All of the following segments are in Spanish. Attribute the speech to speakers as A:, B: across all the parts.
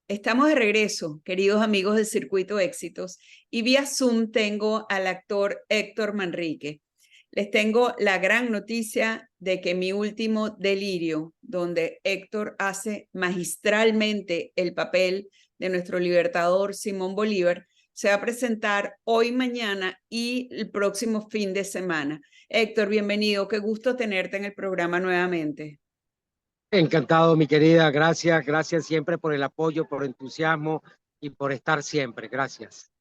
A: Estamos de regreso, queridos amigos del Circuito Éxitos, y vía Zoom tengo al actor Héctor Manrique. Les tengo la gran noticia de que mi último delirio, donde Héctor hace magistralmente el papel de nuestro libertador Simón Bolívar, se va a presentar hoy, mañana y el próximo fin de semana. Héctor, bienvenido. Qué gusto tenerte en el programa nuevamente.
B: Encantado, mi querida. Gracias, gracias siempre por el apoyo, por el entusiasmo y por estar siempre. Gracias.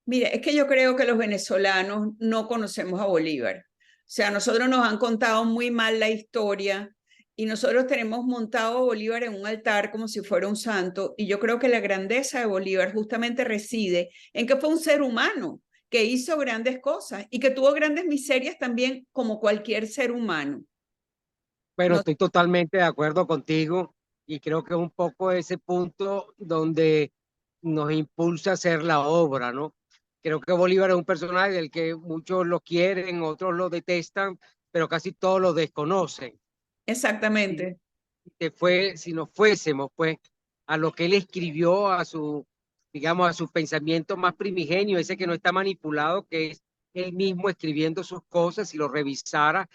A: Mire, es que yo creo que los venezolanos no conocemos a Bolívar. O sea, nosotros nos han contado muy mal la historia y nosotros tenemos montado a Bolívar en un altar como si fuera un santo. Y yo creo que la grandeza de Bolívar justamente reside en que fue un ser humano que hizo grandes cosas y que tuvo grandes miserias también como cualquier ser humano.
B: Bueno,
A: No,
B: estoy totalmente de acuerdo contigo y creo que es un poco ese punto donde nos impulsa a hacer la obra, ¿no? Creo que Bolívar es un personaje del que muchos lo quieren, otros lo detestan, pero casi todos lo desconocen. Si,
A: exactamente.
B: si nos fuésemos, pues, a lo que él escribió, digamos, a su pensamiento más primigenio, ese que no está manipulado, que es él mismo escribiendo sus cosas, si lo revisara,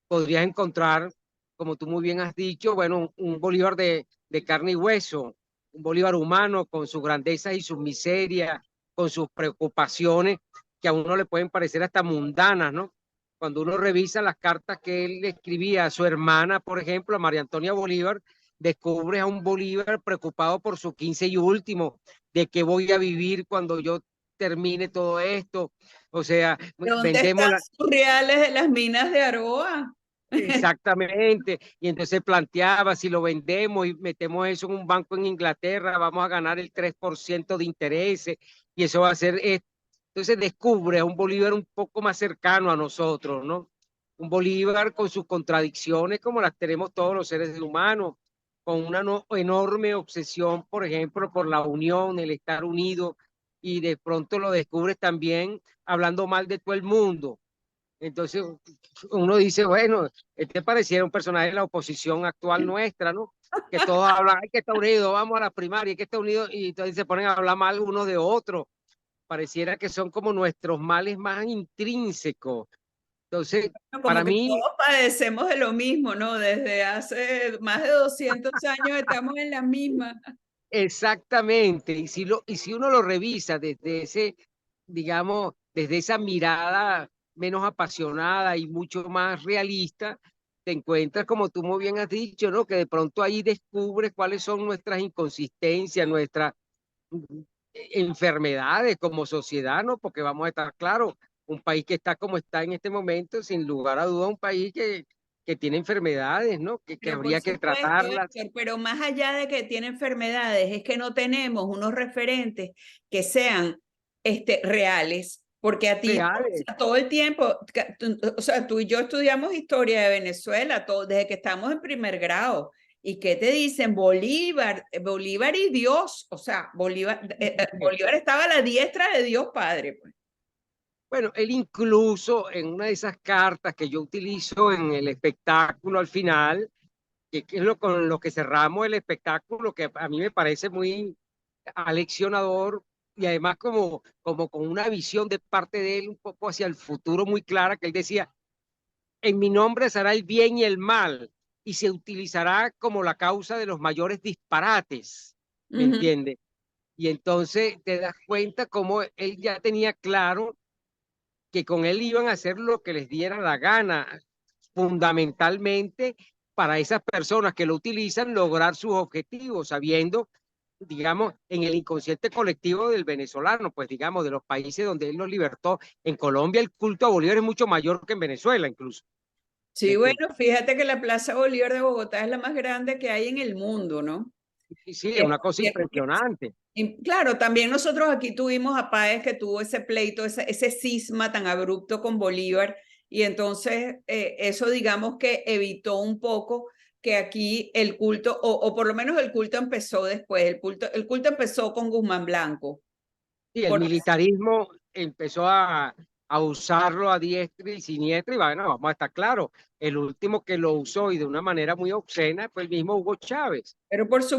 B: podrías encontrar, como tú muy bien has dicho, bueno, un Bolívar de carne y hueso, un Bolívar humano con sus grandezas y sus miserias, con sus preocupaciones que a uno le pueden parecer hasta mundanas, ¿no? Cuando uno revisa las cartas que él le escribía a su hermana, por ejemplo, a María Antonia Bolívar, descubres a un Bolívar preocupado por su 15 y último, de qué voy a vivir cuando yo termine todo esto. O sea,
A: ¿Dónde
B: vendemos
A: están
B: la,
A: sus reales de las minas de Aroa?
B: exactamente, y entonces planteaba, si lo vendemos y metemos eso en un banco en Inglaterra, vamos a ganar el 3% de intereses y eso va a ser esto. Entonces descubre a un Bolívar un poco más cercano a nosotros, ¿no? Un Bolívar con sus contradicciones como las tenemos todos los seres humanos, con una enorme obsesión, por ejemplo, por la unión, el estar unido, y de pronto lo descubres también hablando mal de todo el mundo. Entonces uno dice, bueno, este pareciera un personaje de la oposición actual nuestra, ¿no? Que todos hablan, hay que estar unidos, vamos a la primaria, hay que estar unidos, y entonces se ponen a hablar mal unos de otros. Pareciera que son como nuestros males más intrínsecos. Entonces,
A: Como
B: para
A: que
B: mí,
A: todos padecemos de lo mismo, ¿no? Desde hace más de 200 años estamos en la misma.
B: exactamente, y si uno lo revisa desde ese, digamos, desde esa mirada menos apasionada y mucho más realista, te encuentras, como tú muy bien has dicho, ¿no? Que de pronto ahí descubres cuáles son nuestras inconsistencias, nuestras enfermedades como sociedad, ¿no? Porque vamos a estar claros, un país que está como está en este momento, sin lugar a duda, un país que tiene enfermedades, ¿no? Que
A: Pero por
B: habría que
A: supuesto,
B: tratarlas
A: Héctor, pero más allá de que tiene enfermedades, es que no tenemos unos referentes que sean reales, porque a ti o
B: reales.
A: sea, todo el tiempo, o sea, tú y yo estudiamos historia de Venezuela todo, desde que estamos en primer grado. ¿Y qué te dicen? Bolívar, Bolívar y Dios, o sea, Bolívar estaba a la diestra de Dios Padre, pues.
B: Bueno, él incluso en una de esas cartas que yo utilizo en el espectáculo al final, que es con lo que cerramos el espectáculo, que a mí me parece muy aleccionador y además como con una visión de parte de él un poco hacia el futuro muy clara, que él decía, en mi nombre será el bien y el mal y se utilizará como la causa de los mayores disparates, ¿me
A: Ujú.
B: entiende? Y entonces te das cuenta cómo él ya tenía claro que con él iban a hacer lo que les diera la gana, fundamentalmente para esas personas que lo utilizan lograr sus objetivos, sabiendo, digamos, en el inconsciente colectivo del venezolano, pues digamos, de los países donde él los libertó. En Colombia el culto a Bolívar es mucho mayor que en Venezuela incluso. ¿Me
A: Sí,
B: entiendes?
A: bueno, fíjate que la Plaza Bolívar de Bogotá es la más grande que hay en el mundo, ¿no?
B: Sí, sí, es
A: Eh,
B: una cosa impresionante.
A: Y claro, también nosotros aquí tuvimos a Páez que tuvo ese pleito, ese cisma tan abrupto con Bolívar, y entonces eso digamos que evitó un poco que aquí el culto, o por lo menos el culto empezó después, el culto empezó con Guzmán Blanco.
B: Y el
A: Por,
B: militarismo empezó a usarlo a diestra y siniestra, y bueno, vamos a estar claros, el último que lo usó y de una manera muy obscena fue el mismo Hugo Chávez. ¿Me entiendes?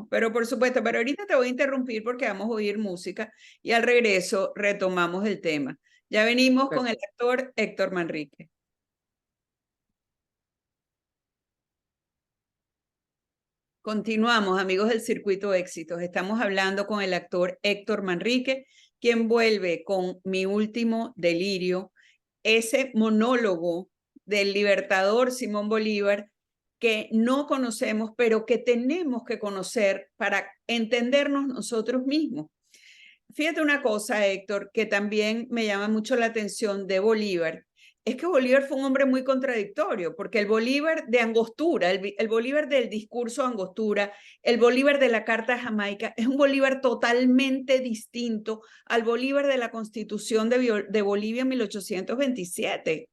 A: pero ahorita te voy a interrumpir porque vamos a oír música y al regreso retomamos el tema. Ya venimos con el actor Héctor Manrique. Continuamos, amigos del Circuito Éxitos. Estamos hablando con el actor Héctor Manrique, quien vuelve con Mi último delirio, ese monólogo del libertador Simón Bolívar que no conocemos, pero que tenemos que conocer para entendernos nosotros mismos. Fíjate una cosa, Héctor, que también me llama mucho la atención de Bolívar, es que Bolívar fue un hombre muy contradictorio, porque el Bolívar de Angostura, el Bolívar del discurso Angostura, el Bolívar de la Carta de Jamaica, es un Bolívar totalmente distinto al Bolívar de la Constitución de Bolivia en 1827.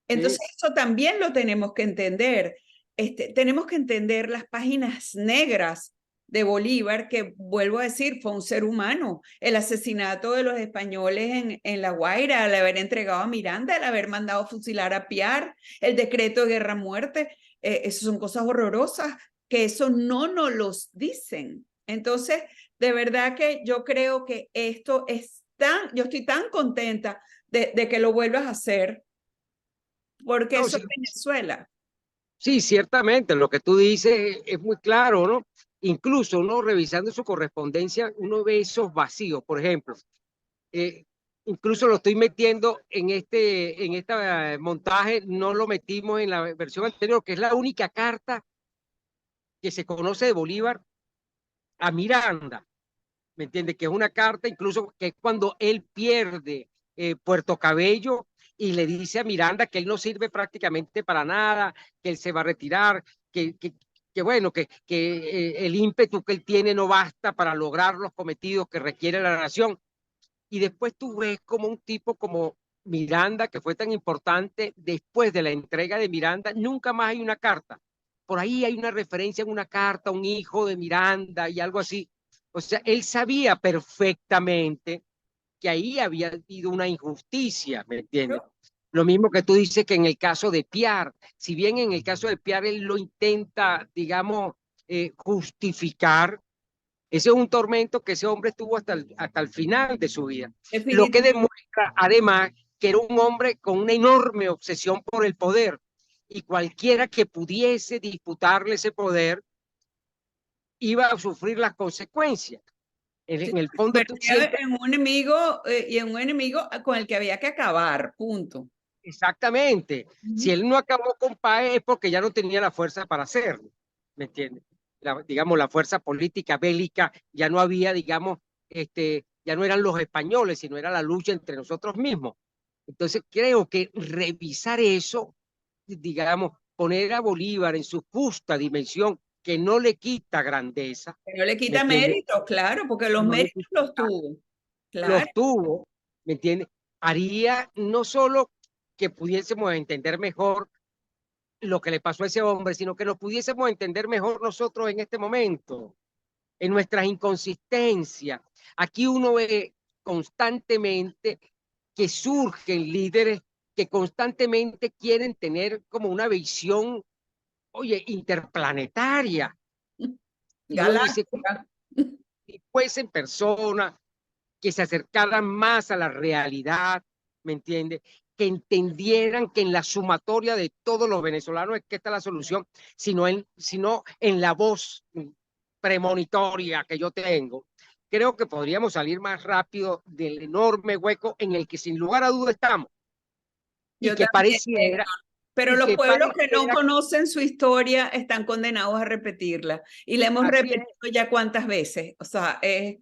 A: Entonces,
B: Sí.
A: eso también lo tenemos que entender. Tenemos que entender las páginas negras de Bolívar, que vuelvo a decir, fue un ser humano. El asesinato de los españoles en La Guaira, al haber entregado a Miranda, al haber mandado fusilar a Piar, el decreto de guerra-muerte, eso son cosas horrorosas, que eso no nos los dicen. Entonces, de verdad que yo creo que esto es yo estoy tan contenta de que lo vuelvas a hacer, porque
B: No,
A: eso
B: sí,
A: es Venezuela.
B: sí, ciertamente, lo que tú dices es muy claro, ¿no? Incluso uno revisando su correspondencia, uno ve esos vacíos, por ejemplo. eh, Incluso lo estoy metiendo en esta montaje, no lo metimos en la versión anterior, que es la única carta que se conoce de Bolívar a Miranda, ¿me entiende? Que es una carta incluso que es cuando él pierde Puerto Cabello y le dice a Miranda que él no sirve prácticamente para nada, que él se va a retirar, que bueno, que el ímpetu que él tiene no basta para lograr los cometidos que requiere la nación. Y después tú ves como un tipo como Miranda, que fue tan importante, después de la entrega de Miranda, nunca más hay una carta. Por ahí hay una referencia en una carta a un hijo de Miranda y algo así. O sea, él sabía perfectamente que ahí había habido una injusticia, ¿me entiendes? Lo mismo que tú dices que en el caso de Piar, si bien en el caso de Piar él lo intenta, digamos, justificar, ese es un tormento que ese hombre tuvo hasta el final de su vida. Lo que
A: Definitivamente.
B: demuestra, además, que era un hombre con una enorme obsesión por el poder. Y cualquiera que pudiese disputarle ese poder iba a sufrir las consecuencias. En el
A: Se
B: fondo, tú
A: convertía
B: siempre,
A: en un enemigo y en un enemigo con el que había que acabar, punto.
B: exactamente, si
A: Ujú.
B: él no acabó con Páez es porque ya no tenía la fuerza para hacerlo, ¿me entiendes? Digamos, la fuerza política bélica ya no había, digamos, ya no eran los españoles, sino era la lucha entre nosotros mismos. Entonces, creo que revisar eso, digamos, poner a Bolívar en su justa dimensión, que no le quita grandeza,
A: Que no le
B: ¿me
A: quita
B: entiendes?
A: méritos, claro, porque los
B: No le
A: méritos
B: quita,
A: los tuvo, claro.
B: los tuvo, ¿me entiendes? Haría no solo que pudiésemos entender mejor lo que le pasó a ese hombre, sino que nos pudiésemos entender mejor nosotros en este momento, en nuestras inconsistencias. Aquí uno ve constantemente que surgen líderes que constantemente quieren tener como una visión, oye, interplanetaria. Y uno dice,
A: Galáctica.
B: si fuesen personas que se acercaran más a la realidad, ¿me entiende? Que entendieran que en la sumatoria de todos los venezolanos es que está la solución, sino en la voz premonitoria que yo tengo. Creo que podríamos salir más rápido del enorme hueco en el que sin lugar a duda estamos y
A: Yo
B: que
A: también,
B: pareciera,
A: pero
B: y
A: los
B: que
A: pueblos que no
B: pareciera,
A: conocen su historia están condenados a repetirla. Y la hemos
B: así es,
A: repetido ya cuántas veces. O sea, de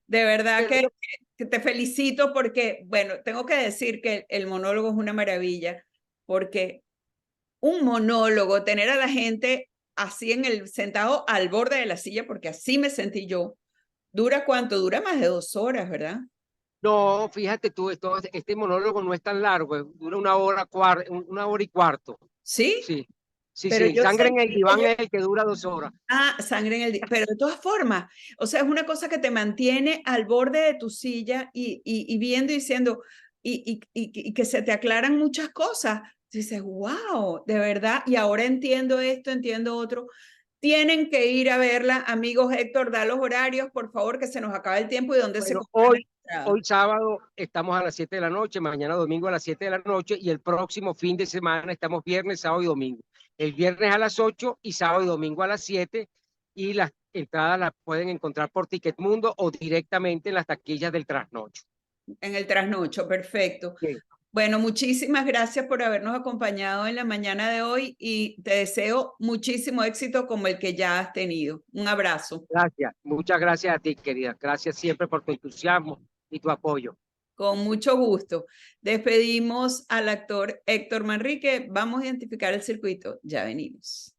A: verdad
B: pero
A: que te felicito porque, bueno, tengo que decir que el monólogo es una maravilla, porque un monólogo, tener a la gente así sentado al borde de la silla, porque así me sentí yo, ¿dura cuánto? Dura más de 2 horas, ¿verdad?
B: no, fíjate tú, este monólogo no es tan largo, dura una hora y cuarto.
A: Sí,
B: Sí, sí,
A: pero
B: sí.
A: yo
B: Sangre en
A: sentí
B: el
A: que
B: diván es el que dura 2 horas.
A: sangre en pero de todas formas, o sea, es una cosa que te mantiene al borde de tu silla y viendo y diciendo, y que se te aclaran muchas cosas. Dices, wow, de verdad, y ahora entiendo esto, entiendo otro. Tienen que ir a verla, amigos. Héctor, da los horarios, por favor, que se nos acaba el tiempo y dónde se
B: Bueno,
A: compra la entrada.
B: hoy sábado estamos a las 7 de la noche, mañana domingo a las 7 de la noche y el próximo fin de semana estamos viernes, sábado y domingo. El viernes a las 8 y sábado y domingo a las 7 y las entradas las pueden encontrar por Ticketmundo o directamente en las taquillas del trasnocho.
A: En el trasnocho, perfecto.
B: Bien.
A: Bueno, muchísimas gracias por habernos acompañado en la mañana de hoy y te deseo muchísimo éxito como el que ya has tenido. Un abrazo.
B: Gracias, muchas gracias a ti, querida. Gracias siempre por tu entusiasmo y tu apoyo.
A: Con mucho gusto. Despedimos al actor Héctor Manrique. Vamos a identificar el circuito. Ya venimos.